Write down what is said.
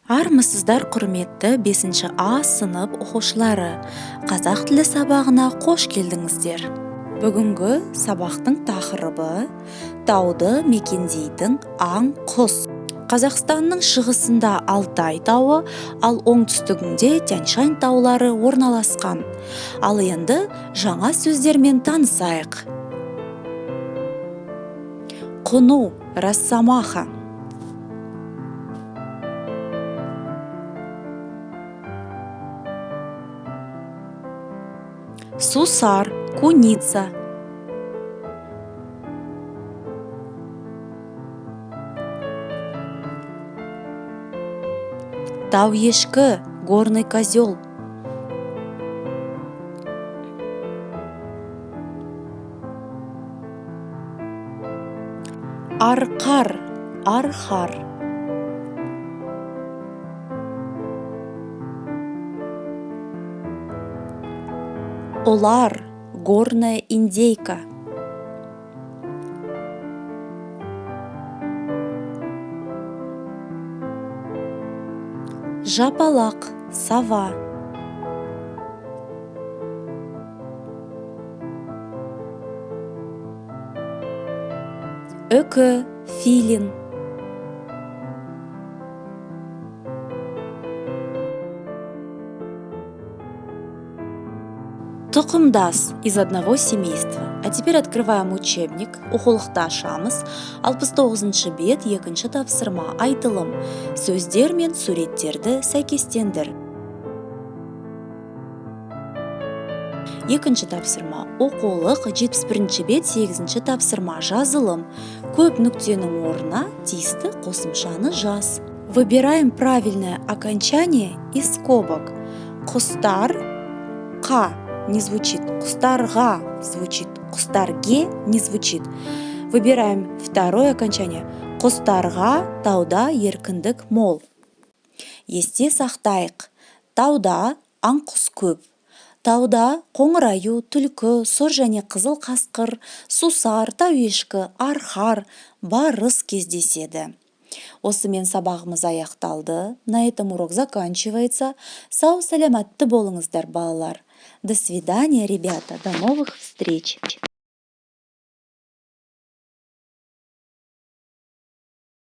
Армысыздар құрметті 5 А сынып оқушылары. Қазақ тілі сабағына қош келдіңіздер. Бүгінгі сабақтың тақырыбы тауды мекендейтін аң құс. Қазақстанның шығысында Алтай тауы, ал оңтүстігінде Тянь-Шань таулары орналасқан. Ал енді жаңа сөздермен танысайық. Құну, Росомаха. Сусар, куница. Тау-ешкі, горный козел. Арқар, архар. Олар, горная индейка. Жапалақ, сова. Үкі, филин. Тұқымдас из одного семейства. А теперь открываем учебник, оқулықты ашамыз. 69-шы бет, 2-ші тапсырма, айтылым. Сөздер мен суреттерді сәйкестендір. 2-ші тапсырма, оқулық, 71-ші бет, 8-ші тапсырма, жазылым. Көп нүктенің орнына тиісті қосымшаны жаз. Выбираем правильное окончание из скобок. Құстар, қа не звучит, құстарға звучит, құстарге не звучит. Выбираем второе окончание. Құстарға тауда еркіндік мол. Есте сақтайық. Тауда аң құс көп. Тауда қоңыраю, түлкі, сұр және қызыл қасқыр, сусар, тау-ешкі, архар, барыс кездеседі. Осымен сабағымыз аяқталды. На этом урок заканчивается. Сау саламатты болыңыздар, балалар. До свидания, ребята. До новых встреч.